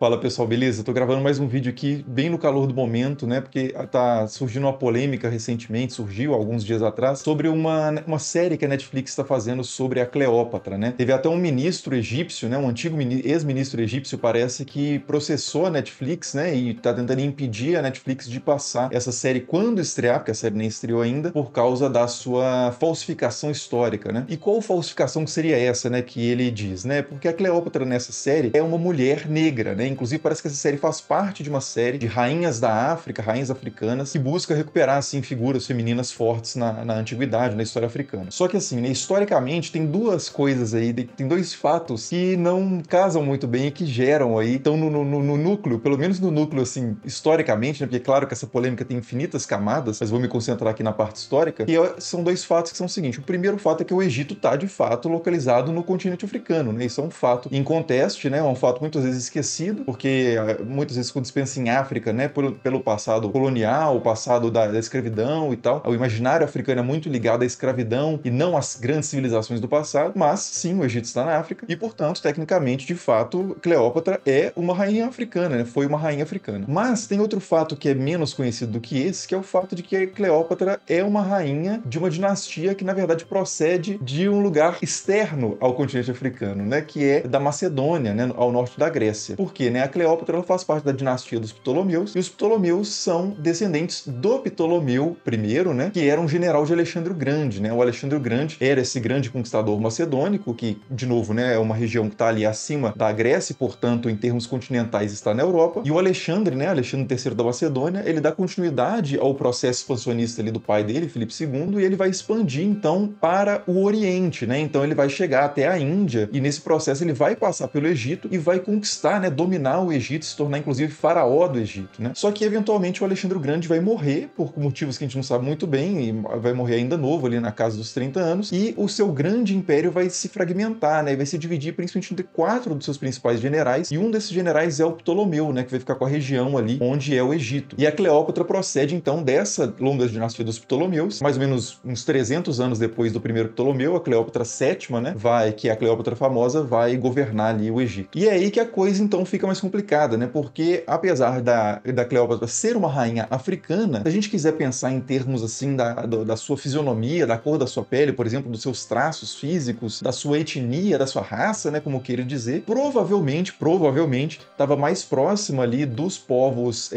Fala pessoal, beleza? Tô gravando mais um vídeo aqui bem no calor do momento, né? Porque tá surgindo uma polêmica recentemente, surgiu alguns dias atrás, sobre uma série que a Netflix está fazendo sobre a Cleópatra, né? Teve até um ministro egípcio, né? Um antigo ex-ministro egípcio, parece, que processou a Netflix, né? E tá tentando impedir a Netflix de passar essa série quando estrear, porque a série nem estreou ainda, por causa da sua falsificação histórica, né? E qual falsificação que seria essa, né? Que ele diz, né? Porque a Cleópatra nessa série é uma mulher negra, né? Inclusive parece que essa série faz parte de uma série de rainhas da África, rainhas africanas, que busca recuperar, assim, figuras femininas fortes na antiguidade, na história africana. Só que, assim, né, historicamente tem duas coisas aí, tem dois fatos que não casam muito bem e que geram aí, estão no núcleo, pelo menos no núcleo, assim, historicamente, né? Porque claro que essa polêmica tem infinitas camadas, mas vou me concentrar aqui na parte histórica, e são dois fatos que são o seguinte: o primeiro fato é que o Egito está, de fato, localizado no continente africano, né? Isso é um fato inconteste, né? É um fato muitas vezes esquecido, porque muitas vezes quando se pensa em África, né, pelo passado colonial, o passado da escravidão e tal, o imaginário africano é muito ligado à escravidão e não às grandes civilizações do passado, mas sim, o Egito está na África e, portanto, tecnicamente, de fato, Cleópatra é uma rainha africana, né? Foi uma rainha africana. Mas tem outro fato que é menos conhecido do que esse, que é o fato de que a Cleópatra é uma rainha de uma dinastia que, na verdade, procede de um lugar externo ao continente africano, né, que é da Macedônia, né, ao norte da Grécia. Por quê? Né? A Cleópatra ela faz parte da dinastia dos Ptolomeus, e os Ptolomeus são descendentes do Ptolomeu I, né, que era um general de Alexandre o Grande, né? O Alexandre o Grande era esse grande conquistador macedônico, que, de novo, né, é uma região que está ali acima da Grécia, e, portanto, em termos continentais, está na Europa. E o Alexandre, né, Alexandre III da Macedônia, ele dá continuidade ao processo expansionista ali do pai dele, Filipe II, e ele vai expandir, então, para o Oriente, né? Então ele vai chegar até a Índia, e nesse processo ele vai passar pelo Egito e vai conquistar, né, dominar o Egito, se tornar inclusive faraó do Egito, né? Só que eventualmente o Alexandre o Grande vai morrer por motivos que a gente não sabe muito bem, e vai morrer ainda novo, ali na casa dos 30 anos, e o seu grande império vai se fragmentar, né? E vai se dividir principalmente entre 4 dos seus principais generais, e um desses generais é o Ptolomeu, né, que vai ficar com a região ali onde é o Egito. E a Cleópatra procede então dessa longa dinastia dos Ptolomeus, mais ou menos uns 300 anos depois do primeiro Ptolomeu, a Cleópatra VII, né, que é a Cleópatra famosa, vai governar ali o Egito. E é aí que a coisa então fica mais complicada, né, porque apesar da Cleópatra ser uma rainha africana, se a gente quiser pensar em termos assim da sua fisionomia, da cor da sua pele, por exemplo, dos seus traços físicos, da sua etnia, da sua raça, né, como queira dizer, provavelmente estava mais próxima ali dos povos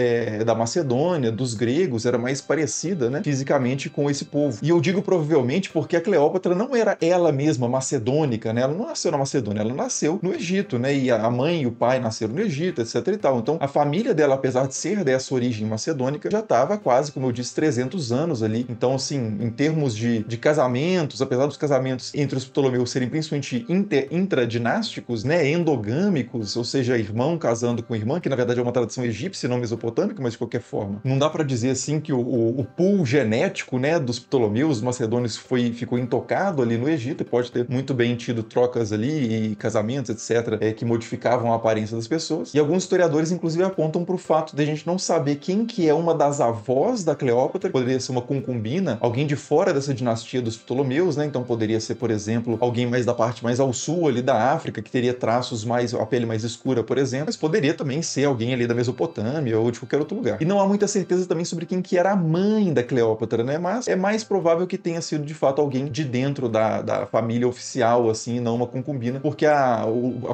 da Macedônia, dos gregos, era mais parecida, né, fisicamente com esse povo. E eu digo provavelmente porque a Cleópatra não era ela mesma macedônica, né? Ela não nasceu na Macedônia, ela nasceu no Egito, né? E a mãe e o pai nasceram no Egito, etc e tal. Então, a família dela, apesar de ser dessa origem macedônica, já estava quase, como eu disse, 300 anos ali. Então, assim, em termos de casamentos, apesar dos casamentos entre os Ptolomeus serem principalmente intradinásticos, né? Endogâmicos, ou seja, irmão casando com irmã, que na verdade é uma tradição egípcia, não mesopotâmica, mas de qualquer forma. Não dá para dizer, assim, que o pool genético, né, dos Ptolomeus, macedônios, ficou intocado ali no Egito, e pode ter muito bem tido trocas ali e casamentos, etc., que modificavam a aparência das pessoas. E alguns historiadores, inclusive, apontam para o fato de a gente não saber quem que é uma das avós da Cleópatra, poderia ser uma concubina, alguém de fora dessa dinastia dos Ptolomeus, né? Então poderia ser, por exemplo, alguém mais da parte mais ao sul ali da África, que teria traços mais, a pele mais escura, por exemplo, mas poderia também ser alguém ali da Mesopotâmia ou de qualquer outro lugar. E não há muita certeza também sobre quem que era a mãe da Cleópatra, né? Mas é mais provável que tenha sido de fato alguém de dentro da família oficial, assim, não uma concubina, porque a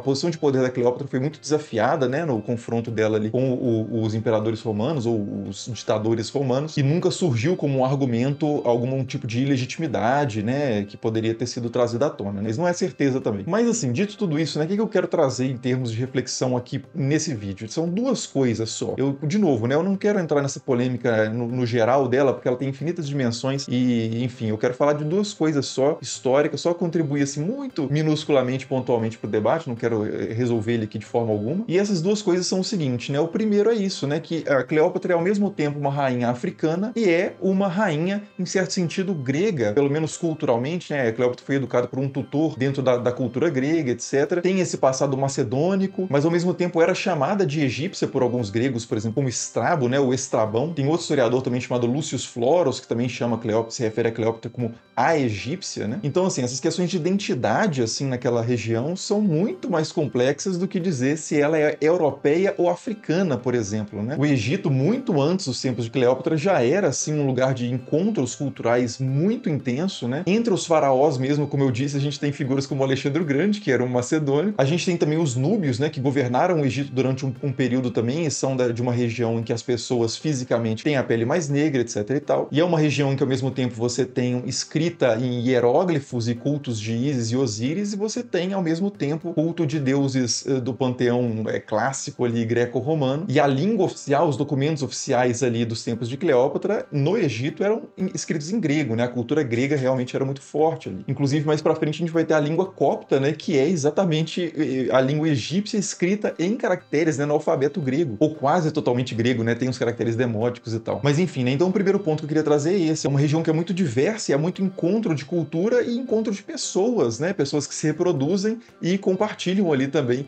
posição de poder da Cleópatra foi muito desafiada, né, no confronto dela ali com os imperadores romanos ou os ditadores romanos, e nunca surgiu como um argumento algum tipo de ilegitimidade, né, que poderia ter sido trazido à tona, né? Isso não é certeza também. Mas assim, dito tudo isso, né, o que eu quero trazer em termos de reflexão aqui nesse vídeo? São duas coisas só. De novo, né, eu não quero entrar nessa polêmica no geral dela, porque ela tem infinitas dimensões e, enfim, eu quero falar de duas coisas só, históricas, só contribuir assim muito minusculamente, pontualmente para o debate, não quero resolver ele aqui de forma alguma. E essas duas coisas são o seguinte, né? O primeiro é isso, né, que a Cleópatra é ao mesmo tempo uma rainha africana e é uma rainha, em certo sentido, grega, pelo menos culturalmente, né? A Cleópatra foi educada por um tutor dentro da cultura grega, etc. Tem esse passado macedônico, mas ao mesmo tempo era chamada de egípcia por alguns gregos, por exemplo, como Estrabo, né, o Estrabão. Tem outro historiador também chamado Lúcius Floros, que também chama Cleópatra, se refere a Cleópatra como a egípcia, né? Então, assim, essas questões de identidade, assim, naquela região são muito mais complexas do que dizer se ela é é europeia ou africana, por exemplo, né? O Egito, muito antes dos tempos de Cleópatra, já era, assim, um lugar de encontros culturais muito intenso, né? Entre os faraós mesmo, como eu disse, a gente tem figuras como Alexandre o Grande, que era um macedônio. A gente tem também os núbios, né, que governaram o Egito durante um período também, e são de uma região em que as pessoas fisicamente têm a pele mais negra, etc e tal. E é uma região em que, ao mesmo tempo, você tem escrita em hieróglifos e cultos de Ísis e Osíris, e você tem, ao mesmo tempo, culto de deuses do panteão clássico ali, greco-romano. E a língua oficial, os documentos oficiais ali dos tempos de Cleópatra, no Egito, eram escritos em grego, né? A cultura grega realmente era muito forte ali. Inclusive, mais pra frente, a gente vai ter a língua copta, né? Que é exatamente a língua egípcia escrita em caracteres, né? No alfabeto grego. Ou quase totalmente grego, né? Tem os caracteres demóticos e tal. Mas enfim, né? Então o primeiro ponto que eu queria trazer é esse. É uma região que é muito diversa e é muito encontro de cultura e encontro de pessoas, né? Pessoas que se reproduzem e compartilham ali também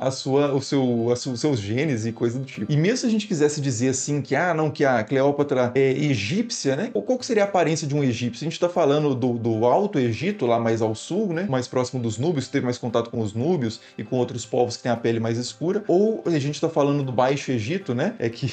os seus genes e coisa do tipo. E mesmo se a gente quisesse dizer assim que, não, que a Cleópatra é egípcia, né? Qual que seria a aparência de um egípcio? A gente tá falando do Alto Egito, lá mais ao sul, né? Mais próximo dos núbios, que teve mais contato com os núbios e com outros povos que têm a pele mais escura. Ou a gente tá falando do Baixo Egito, né? Que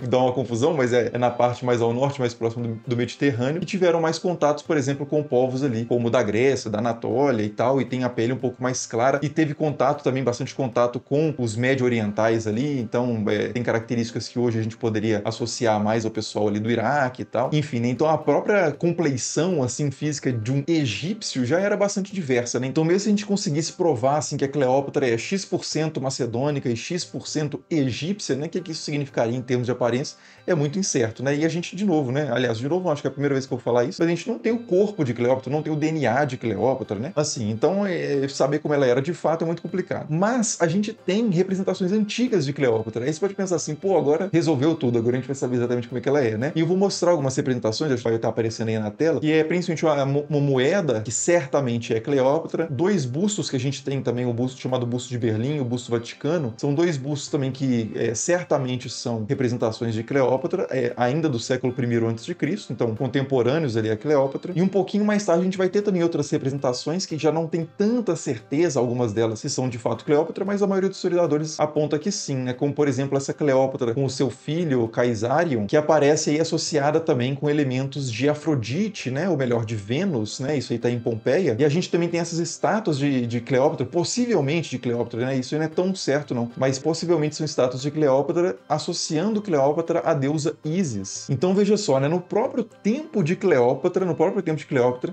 dá uma confusão, mas é na parte mais ao norte, mais próximo do Mediterrâneo, e tiveram mais contatos, por exemplo, com povos ali, como da Grécia, da Anatólia e tal, e tem a pele um pouco mais clara, e teve contato também, bastante contato com os médio-orientais ali, então tem características que hoje a gente poderia associar mais ao pessoal ali do Iraque e tal. Enfim, né? Então a própria compleição, assim, física de um egípcio já era bastante diversa, né? Então mesmo se a gente conseguisse provar, assim, que a Cleópatra é X% macedônica e X% egípcia, né? O que isso significaria em termos de aparência? É muito incerto, né? E a gente, de novo, né? Aliás, de novo, acho que é a primeira vez que eu vou falar isso, mas a gente não tem o corpo de Cleópatra, não tem o DNA de Cleópatra, né? Assim, então saber como ela era de fato é muito complicado. Mas a gente tem representações antigas de Cleópatra. Aí você pode pensar assim, pô, agora resolveu tudo, agora a gente vai saber exatamente como é que ela é, né? E eu vou mostrar algumas representações, acho que vai estar aparecendo aí na tela, que é principalmente uma moeda, que certamente é Cleópatra, dois bustos que a gente tem também, o busto chamado busto de Berlim, o busto Vaticano, são dois bustos também que certamente são representações de Cleópatra, ainda do século I a.C., então contemporâneos ali a Cleópatra. E um pouquinho mais tarde a gente vai ter também outras representações que já não tem tanta certeza, algumas delas, se são de fato Cleópatra, mas a maioria dos historiadores aponta que sim, né? Como, por exemplo, essa Cleópatra com o seu filho, Caesarion, que aparece aí associada também com elementos de Afrodite, né? Ou melhor, de Vênus, né? Isso aí tá em Pompeia. E a gente também tem essas estátuas de Cleópatra, possivelmente de Cleópatra, né? Isso aí não é tão certo, não. Mas possivelmente são estátuas de Cleópatra, associando Cleópatra à deusa Ísis. Então veja só, né? No próprio tempo de Cleópatra,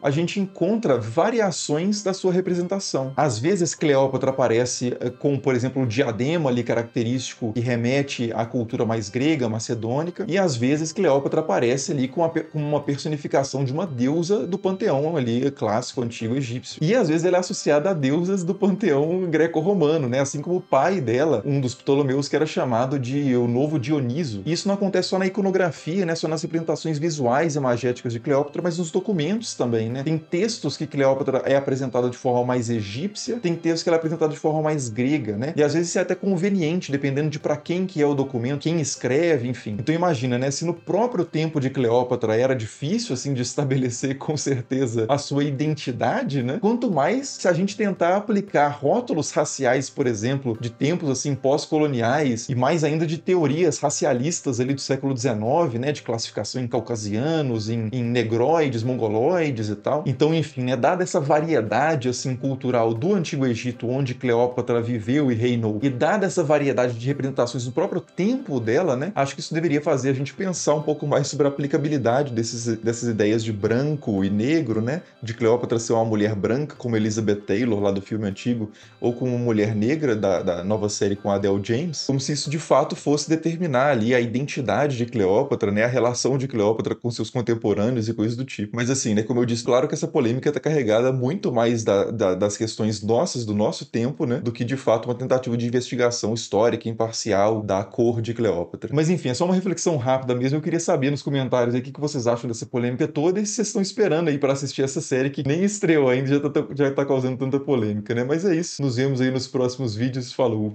a gente encontra variações da sua representação. Às vezes Cleópatra aparece com, por exemplo, o diadema ali característico que remete à cultura mais grega, macedônica, e às vezes Cleópatra aparece ali com uma personificação de uma deusa do panteão ali clássico, antigo egípcio. E às vezes ela é associada a deusas do panteão greco-romano, né? Assim como o pai dela, um dos Ptolomeus, que era chamado de o Novo Dioniso. E isso não acontece só na iconografia, né? Só nas representações visuais e magéticas de Cleópatra, mas nos documentos também, né? Tem textos que Cleópatra é apresentada de forma mais egípcia, tem textos que ela é apresentada de forma mais grega, né? E às vezes isso é até conveniente, dependendo de para quem que é o documento, quem escreve, enfim. Então imagina, né? Se no próprio tempo de Cleópatra era difícil, assim, de estabelecer com certeza a sua identidade, né? Quanto mais se a gente tentar aplicar rótulos raciais, por exemplo, de tempos, assim, pós-coloniais, e mais ainda de teorias racialistas ali do século XIX, né? De classificação em caucasianos, em negroides, mongoloides e tal. Então, enfim, né? Dada essa variedade, assim, cultural do Antigo Egito, onde Cleópatra viveu e reinou, e dada essa variedade de representações no próprio tempo dela, né? Acho que isso deveria fazer a gente pensar um pouco mais sobre a aplicabilidade dessas ideias de branco e negro, né? De Cleópatra ser uma mulher branca, como Elizabeth Taylor, lá do filme antigo, ou como uma mulher negra da nova série com a Adele James, como se isso de fato fosse determinar ali a identidade de Cleópatra, né? A relação de Cleópatra com seus contemporâneos e coisas do tipo. Mas assim, né? Como eu disse, claro que essa polêmica está carregada muito mais das questões nossas, do nosso tempo, né? Do que de fato uma tentativa de investigação histórica imparcial da cor de Cleópatra. Mas enfim, é só uma reflexão rápida mesmo. Eu queria saber nos comentários aí o que vocês acham dessa polêmica toda e se vocês estão esperando aí para assistir essa série que nem estreou ainda, já tá causando tanta polêmica, né? Mas é isso. Nos vemos aí nos próximos vídeos. Falou!